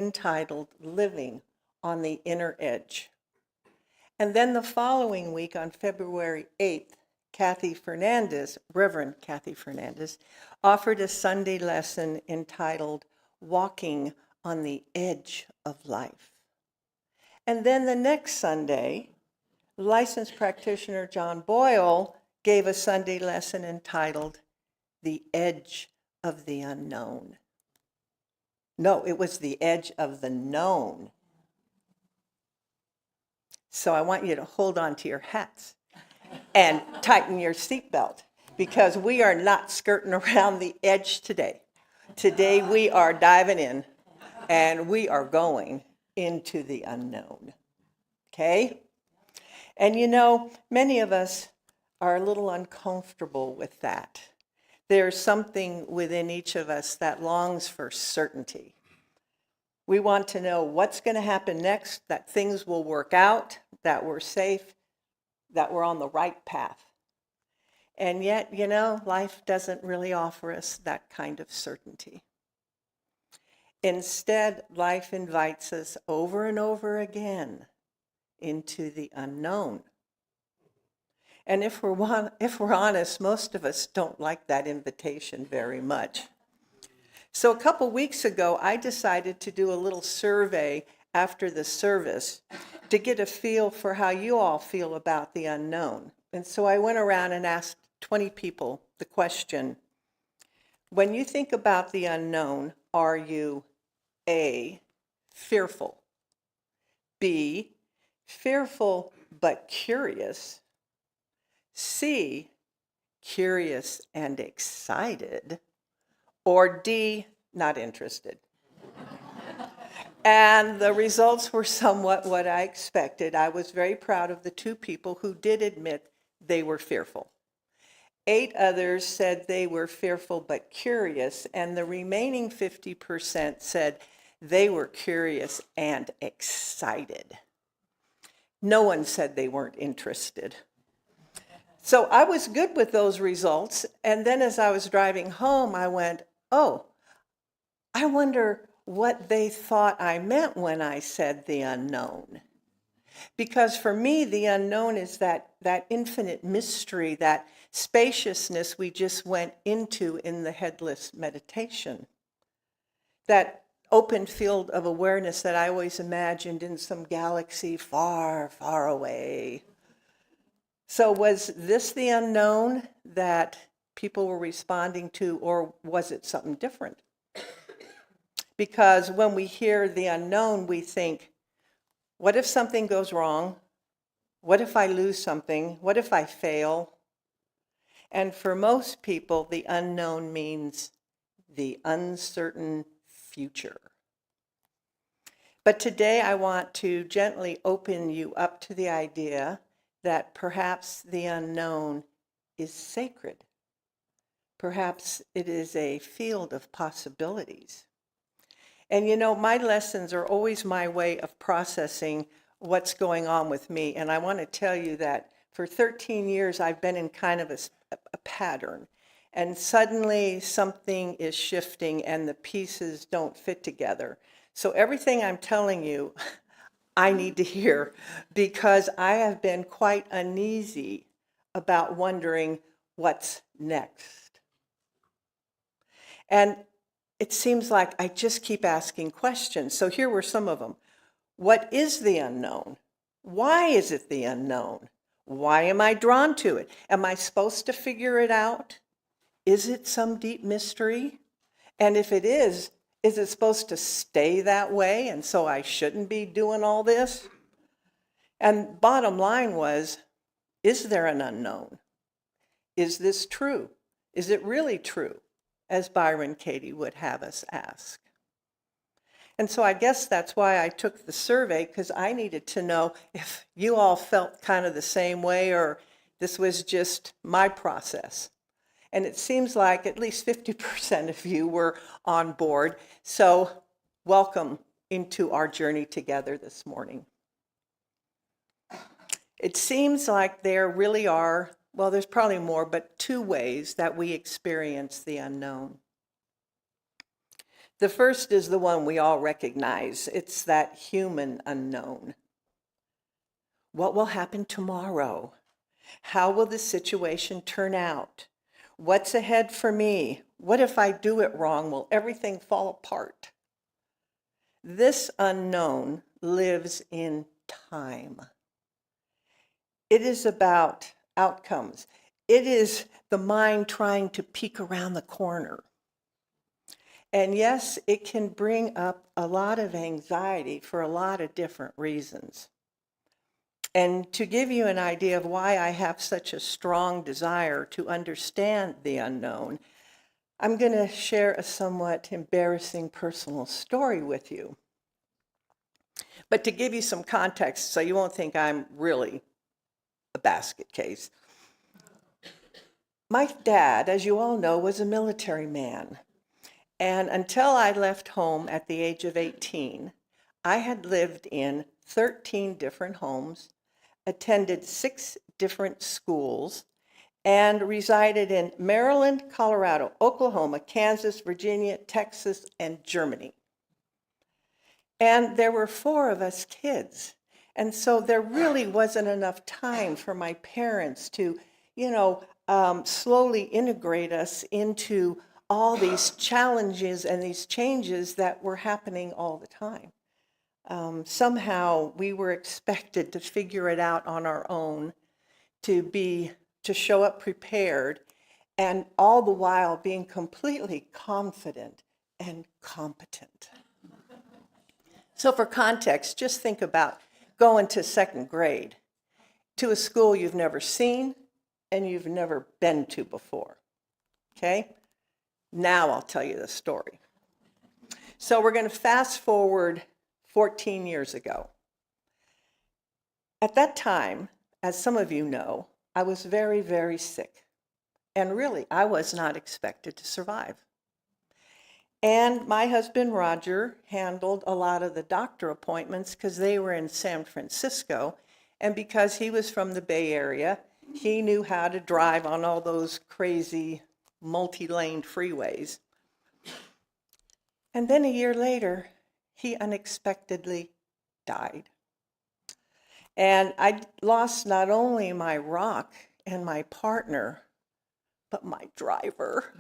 entitled Living on the Inner Edge. And then the following week, on February 8th, Reverend Kathy Fernandez, offered a Sunday lesson entitled Walking on the Edge of Life. And then the next Sunday, licensed practitioner John Boyle gave a Sunday lesson entitled The Edge of the Unknown. No, it was the edge of the known. So I want you to hold on to your hats and tighten your seatbelt, because we are not skirting around the edge today. Today we are diving in, and we are going into the unknown. Okay? And you know, many of us are a little uncomfortable with that. There's something within each of us that longs for certainty. We want to know what's going to happen next, that things will work out, that we're safe, that we're on the right path. And yet, you know, life doesn't really offer us that kind of certainty. Instead, life invites us over and over again into the unknown. And if we're honest, most of us don't like that invitation very much. So a couple weeks ago, I decided to do a little survey after the service to get a feel for how you all feel about the unknown. And so I went around and asked 20 people the question, when you think about the unknown, are you A, fearful, B, fearful but curious, C, curious and excited, or D, not interested? And the results were somewhat what I expected. I was very proud of the 2 people who did admit they were fearful. 8 others said they were fearful but curious, and the remaining 50% said they were curious and excited. No one said they weren't interested. So I was good with those results, and then as I was driving home, I went, oh, I wonder what they thought I meant when I said the unknown. Because for me, the unknown is that infinite mystery, that spaciousness we just went into in the headless meditation. That open field of awareness that I always imagined in some galaxy far, far away. So was this the unknown that people were responding to, or was it something different? Because when we hear the unknown, we think, what if something goes wrong? What if I lose something? What if I fail? And for most people, the unknown means the uncertain future. But today I want to gently open you up to the idea that perhaps the unknown is sacred. Perhaps it is a field of possibilities. And you know, my lessons are always my way of processing what's going on with me. And I want to tell you that for 13 years, I've been in kind of a pattern. And suddenly something is shifting and the pieces don't fit together. So everything I'm telling you, I need to hear, because I have been quite uneasy about wondering what's next. And it seems like I just keep asking questions. So here were some of them. What is the unknown? Why is it the unknown? Why am I drawn to it? Am I supposed to figure it out? Is it some deep mystery? And if it is it supposed to stay that way, and so I shouldn't be doing all this? And bottom line was, is there an unknown? Is this true? Is it really true? As Byron Katie would have us ask. And so I guess that's why I took the survey, because I needed to know if you all felt kind of the same way, or this was just my process. And it seems like at least 50% of you were on board. So welcome into our journey together this morning. It seems like there really are, well, there's probably more, but 2 ways that we experience the unknown. The first is the one we all recognize. It's that human unknown. What will happen tomorrow? How will the situation turn out? What's ahead for me? What if I do it wrong? Will everything fall apart? This unknown lives in time. It is about outcomes. It is the mind trying to peek around the corner. And yes, it can bring up a lot of anxiety for a lot of different reasons. And to give you an idea of why I have such a strong desire to understand the unknown, I'm going to share a somewhat embarrassing personal story with you. But to give you some context, so you won't think I'm really a basket case. My dad, as you all know, was a military man. And until I left home at the age of 18, I had lived in 13 different homes, attended 6 different schools, and resided in Maryland, Colorado, Oklahoma, Kansas, Virginia, Texas, and Germany. And there were 4 of us kids. And so there really wasn't enough time for my parents to, slowly integrate us into all these challenges and these changes that were happening all the time. Somehow we were expected to figure it out on our own, to show up prepared, and all the while being completely confident and competent. So for context, just think about going to 2nd grade to a school you've never seen and you've never been to before, okay? Now I'll tell you the story. So we're going to fast forward 14 years ago. At that time, as some of you know, I was very, very sick. And really, I was not expected to survive. And my husband, Roger, handled a lot of the doctor appointments because they were in San Francisco. And because he was from the Bay Area, he knew how to drive on all those crazy multi-lane freeways. And then a year later, he unexpectedly died. And I lost not only my rock and my partner, but my driver.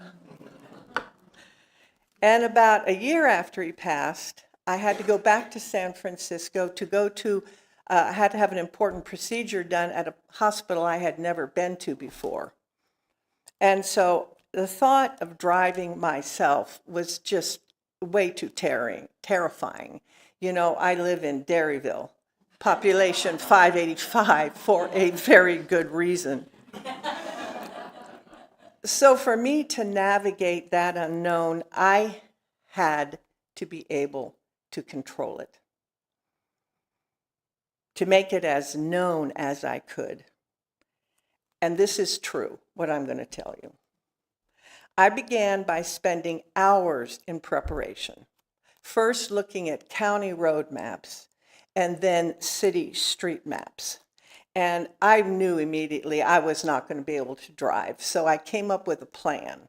And about a year after he passed, I had to go back to San Francisco I had to have an important procedure done at a hospital I had never been to before. And so the thought of driving myself was just way too terrifying. I live in Derryville, population 585, for a very good reason. So for me to navigate that unknown, I had to be able to control it, to make it as known as I could. And this is true, what I'm going to tell you. I began by spending hours in preparation, first looking at county road maps and then city street maps. And I knew immediately I was not going to be able to drive, so I came up with a plan.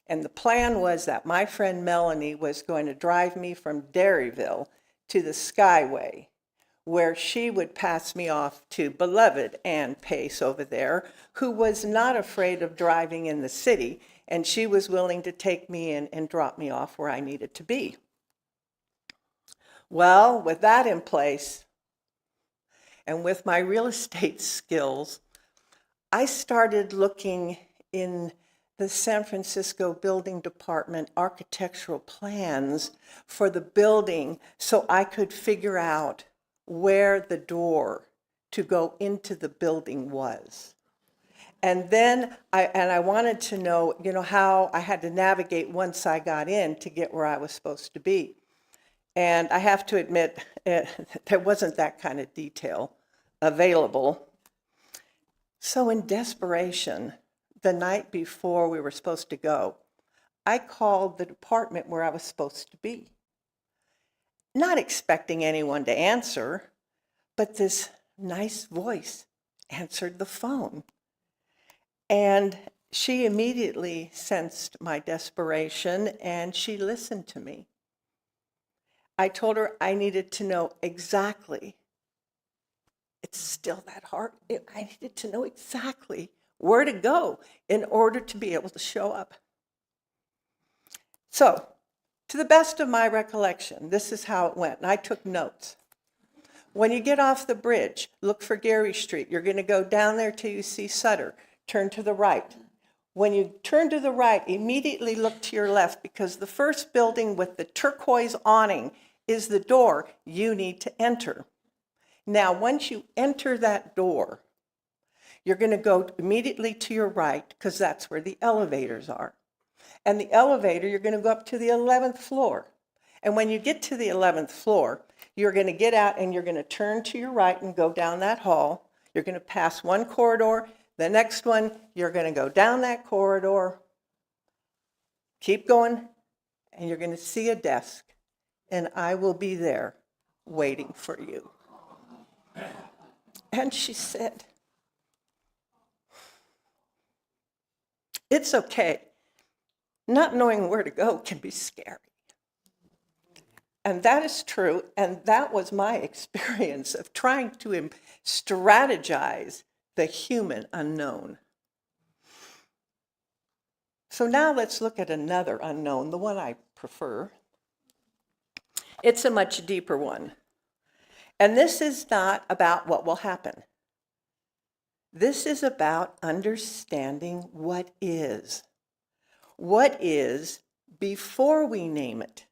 And the plan was that my friend Melanie was going to drive me from Derryville to the Skyway, where she would pass me off to beloved Ann Pace over there, who was not afraid of driving in the city, and she was willing to take me in and drop me off where I needed to be. Well, with that in place, and with my real estate skills, I started looking in the San Francisco Building Department architectural plans for the building so I could figure out where the door to go into the building was. And then I wanted to know, how I had to navigate once I got in to get where I was supposed to be. And I have to admit, there wasn't that kind of detail available. So in desperation, the night before we were supposed to go, I called the department where I was supposed to be, not expecting anyone to answer, but this nice voice answered the phone. And she immediately sensed my desperation, and she listened to me. I told her I needed to know exactly. It's still that hard. I needed to know exactly where to go in order to be able to show up. So, to the best of my recollection, this is how it went, and I took notes. When you get off the bridge, look for Gary Street. You're going to go down there till you see Sutter. Turn to the right. When you turn to the right, immediately look to your left, because the first building with the turquoise awning is the door you need to enter. Now, once you enter that door, you're going to go immediately to your right, because that's where the elevators are. And the elevator, you're going to go up to the 11th floor. And when you get to the 11th floor, you're going to get out and you're going to turn to your right and go down that hall. You're going to pass one corridor, the next one, you're going to go down that corridor, keep going, and you're going to see a desk, and I will be there waiting for you. And she said, it's okay. Not knowing where to go can be scary. And that is true, and that was my experience of trying to strategize the human unknown. So now let's look at another unknown, the one I prefer. It's a much deeper one. And this is not about what will happen. This is about understanding what is. What is before we name it,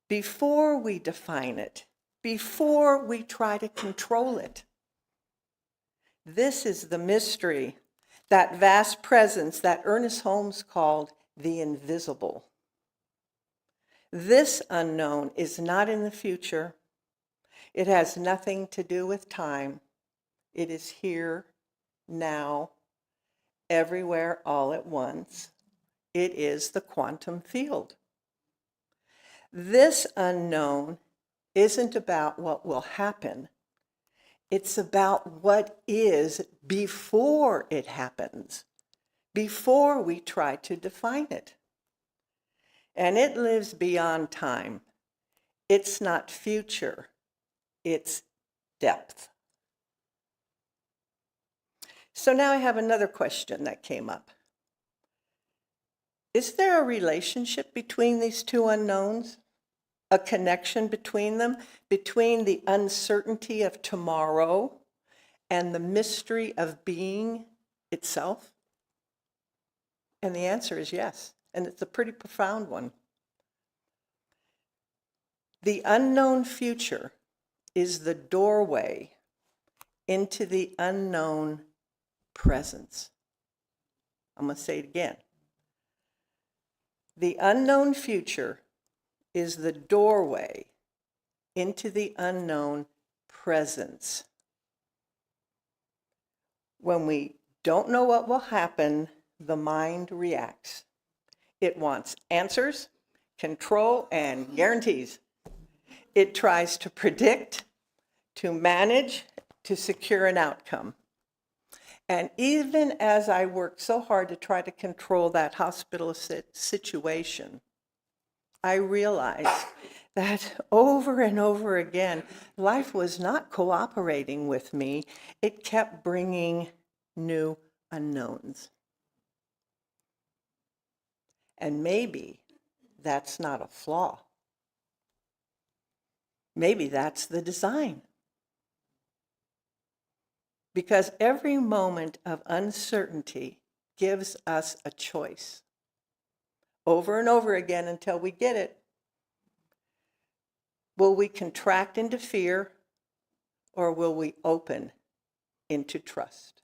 before we define it, before we try to control it. This is the mystery, that vast presence that Ernest Holmes called the invisible. This unknown is not in the future. It has nothing to do with time. It is here, now, everywhere, all at once. It is the quantum field. This unknown isn't about what will happen. It's about what is before it happens, before we try to define it. And it lives beyond time. It's not future, it's depth. So now I have another question that came up. Is there a relationship between these two unknowns? A connection between them, between the uncertainty of tomorrow and the mystery of being itself? And the answer is yes, and it's a pretty profound one. The unknown future is the doorway into the unknown presence. I'm going to say it again. The unknown future is the doorway into the unknown presence. When we don't know what will happen, the mind reacts. It wants answers, control, and guarantees. It tries to predict, to manage, to secure an outcome. And even as I worked so hard to try to control that hospital situation, I realized that over and over again, life was not cooperating with me. It kept bringing new unknowns. And maybe that's not a flaw. Maybe that's the design. Because every moment of uncertainty gives us a choice. Over and over again until we get it. Will we contract into fear, or will we open into trust?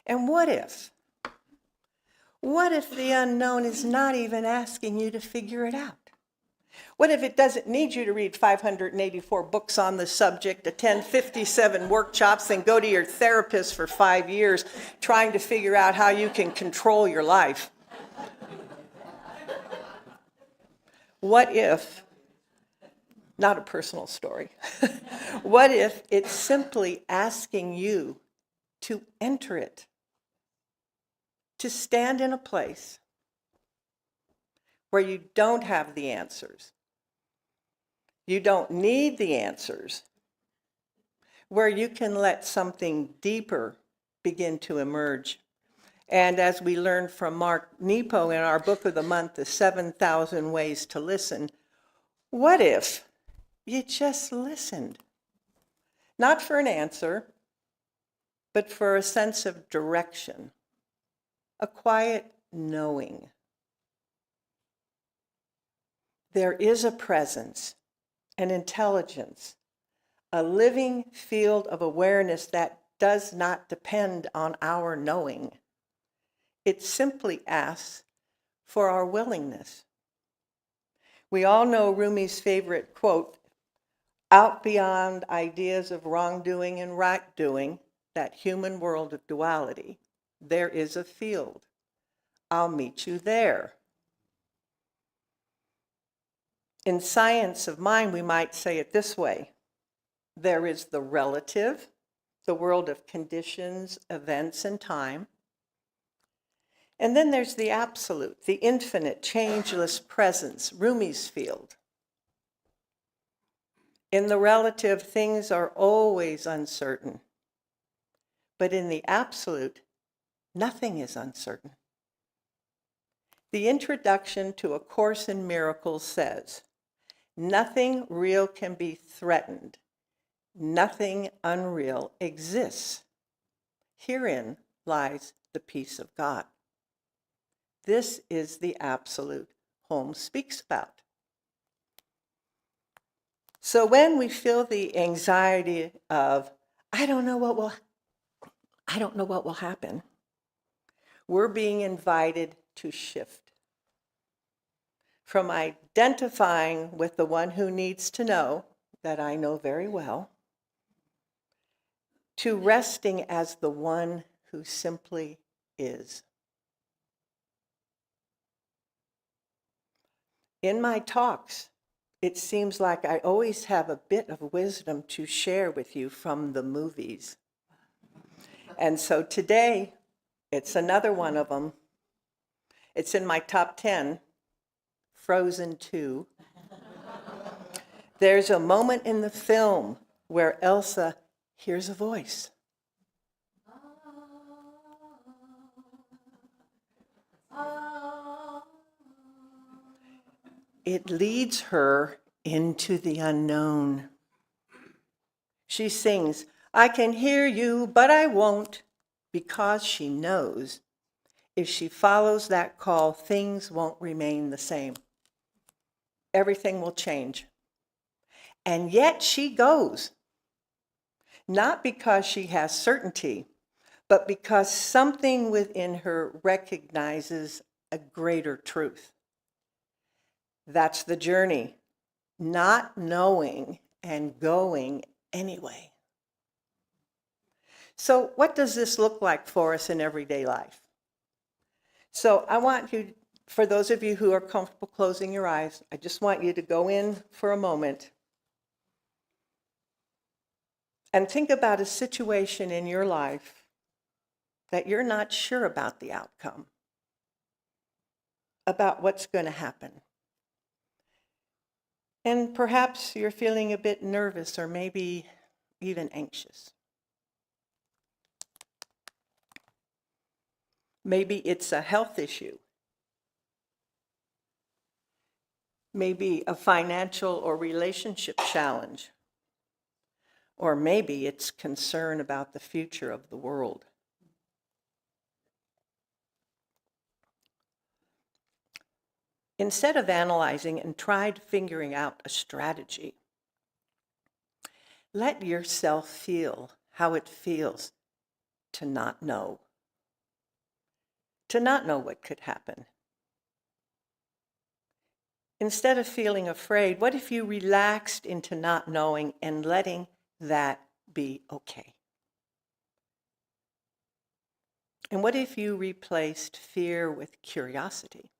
And what if the unknown is not even asking you to figure it out? What if it doesn't need you to read 584 books on the subject, attend 57 workshops, and go to your therapist for 5 years trying to figure out how you can control your life? What if, not a personal story, what if it's simply asking you to enter it, to stand in a place where you don't have the answers. You don't need the answers, where you can let something deeper begin to emerge. And as we learned from Mark Nepo in our book of the month, The 7,000 Ways to Listen, what if you just listened? Not for an answer, but for a sense of direction, a quiet knowing. There is a presence, an intelligence, a living field of awareness that does not depend on our knowing. It simply asks for our willingness. We all know Rumi's favorite quote, out beyond ideas of wrongdoing and right doing, that human world of duality, there is a field. I'll meet you there. In science of mind, we might say it this way. There is the relative, the world of conditions, events, and time. And then there's the absolute, the infinite, changeless presence, Rumi's field. In the relative, things are always uncertain. But in the absolute, nothing is uncertain. The introduction to A Course in Miracles says, nothing real can be threatened. Nothing unreal exists. Herein lies the peace of God. This is the absolute Holmes speaks about. So when we feel the anxiety of, I don't know what will happen, we're being invited to shift from identifying with the one who needs to know, that I know very well, to resting as the one who simply is. In my talks, it seems like I always have a bit of wisdom to share with you from the movies. And so today, it's another one of them. It's in my top 10, Frozen 2. There's a moment in the film where Elsa hears a voice. It leads her into the unknown. She sings, I can hear you, but I won't, because she knows if she follows that call, things won't remain the same. Everything will change. And yet she goes, not because she has certainty, but because something within her recognizes a greater truth. That's the journey, not knowing and going anyway. So what does this look like for us in everyday life? So I want you, for those of you who are comfortable closing your eyes, I just want you to go in for a moment and think about a situation in your life that you're not sure about the outcome, about what's going to happen. And perhaps you're feeling a bit nervous or maybe even anxious. Maybe it's a health issue. Maybe a financial or relationship challenge. Or maybe it's concern about the future of the world. Instead of analyzing and tried figuring out a strategy, let yourself feel how it feels to not know. To not know what could happen. Instead of feeling afraid, what if you relaxed into not knowing and letting that be okay? And what if you replaced fear with curiosity?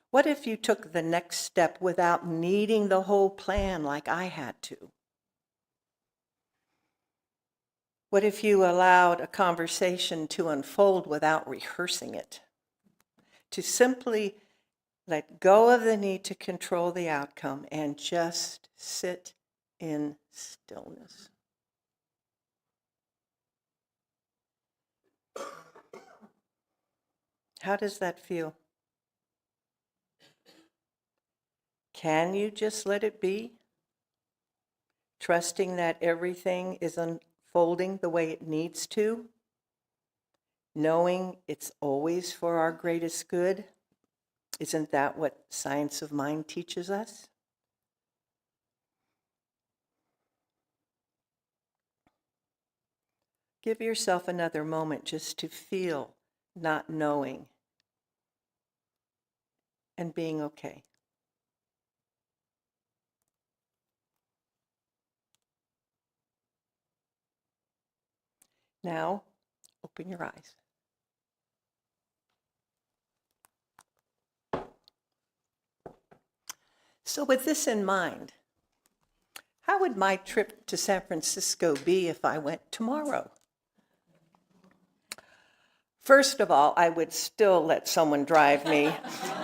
What if you took the next step without needing the whole plan like I had to? What if you allowed a conversation to unfold without rehearsing it? To simply let go of the need to control the outcome and just sit in stillness. How does that feel? Can you just let it be? Trusting that everything is unfolding the way it needs to? Knowing it's always for our greatest good? Isn't that what science of mind teaches us? Give yourself another moment just to feel not knowing and being okay. Now, open your eyes. So with this in mind, how would my trip to San Francisco be if I went tomorrow? First of all, I would still let someone drive me.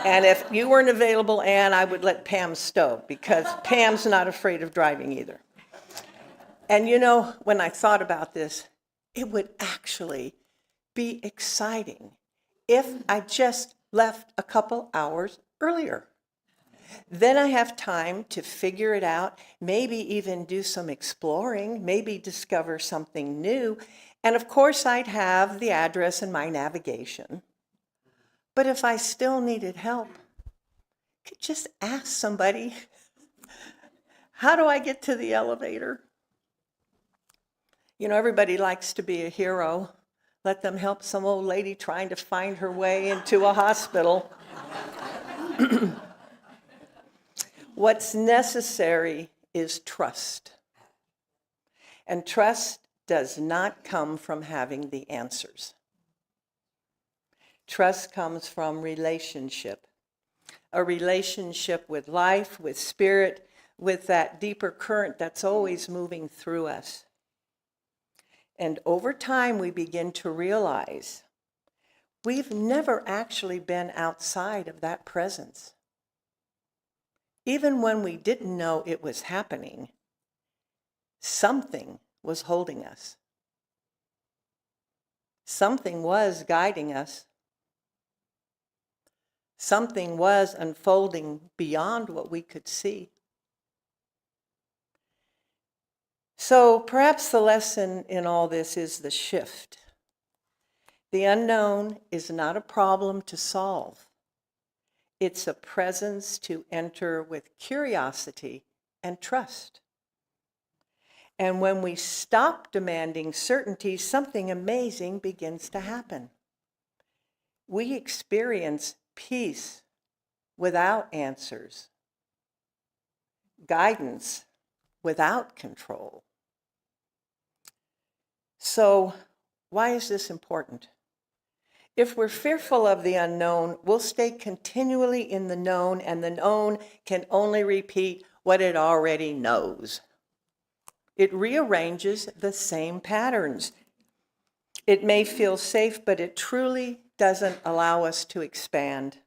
And if you weren't available, Anne, I would let Pam stow, because Pam's not afraid of driving either. And you know, when I thought about this, it would actually be exciting if I just left a couple hours earlier. Then I have time to figure it out, maybe even do some exploring, maybe discover something new. And of course, I'd have the address and my navigation. But if I still needed help, I could just ask somebody, how do I get to the elevator? You know, everybody likes to be a hero. Let them help some old lady trying to find her way into a hospital. What's necessary is trust. And trust does not come from having the answers. Trust comes from relationship. A relationship with life, with spirit, with that deeper current that's always moving through us. And over time, we begin to realize we've never actually been outside of that presence. Even when we didn't know it was happening, something was holding us. Something was guiding us. Something was unfolding beyond what we could see. So perhaps the lesson in all this is the shift. The unknown is not a problem to solve. It's a presence to enter with curiosity and trust. And when we stop demanding certainty, something amazing begins to happen. We experience peace without answers, guidance without control. So, why is this important? If we're fearful of the unknown, we'll stay continually in the known, and the known can only repeat what it already knows. It rearranges the same patterns. It may feel safe, but it truly doesn't allow us to expand.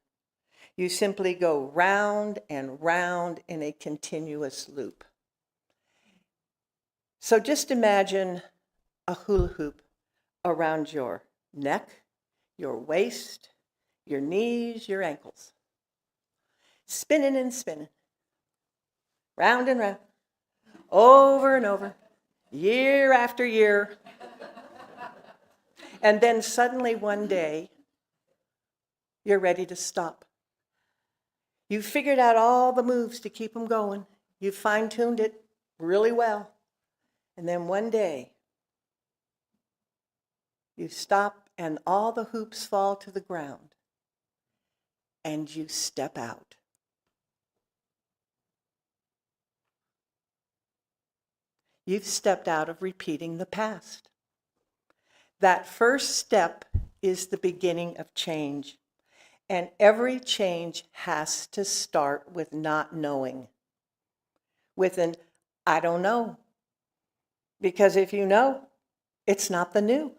You simply go round and round in a continuous loop. So just imagine a hula hoop around your neck, your waist, your knees, your ankles. Spinning and spinning, round and round, over and over, year after year. And then suddenly one day, you're ready to stop. You've figured out all the moves to keep them going. You've fine-tuned it really well. And then one day, you stop and all the hoops fall to the ground. And you step out. You've stepped out of repeating the past. That first step is the beginning of change. And every change has to start with not knowing. With an, I don't know. Because if you know, It's not the new.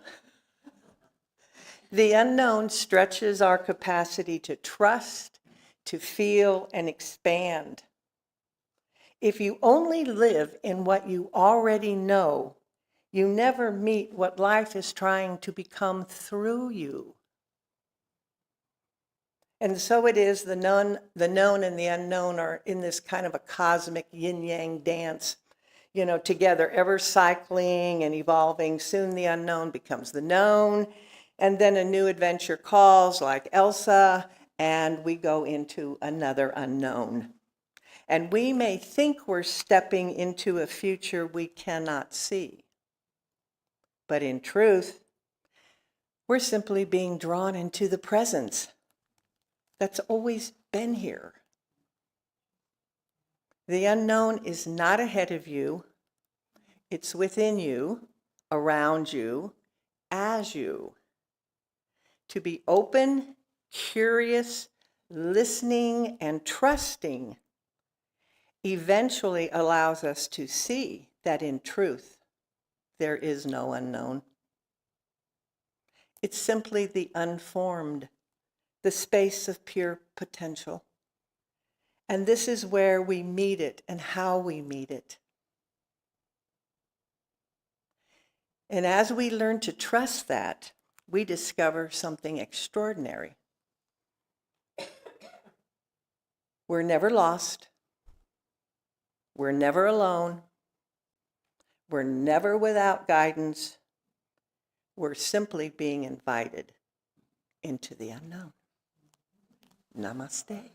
The unknown stretches our capacity to trust, to feel, and expand. If you only live in what you already know, you never meet what life is trying to become through you. And so it is, the known and the unknown are in this kind of a cosmic yin-yang dance, together, ever cycling and evolving. Soon the unknown becomes the known, and then a new adventure calls, like Elsa, and we go into another unknown. And we may think we're stepping into a future we cannot see. But in truth, we're simply being drawn into the presence that's always been here. The unknown is not ahead of you. It's within you, around you, as you. To be open, curious, listening, and trusting eventually allows us to see that in truth, there is no unknown. It's simply the unformed, the space of pure potential. And this is where we meet it and how we meet it. And as we learn to trust that, we discover something extraordinary. We're never lost. We're never alone. We're never without guidance. We're simply being invited into the unknown. Namaste.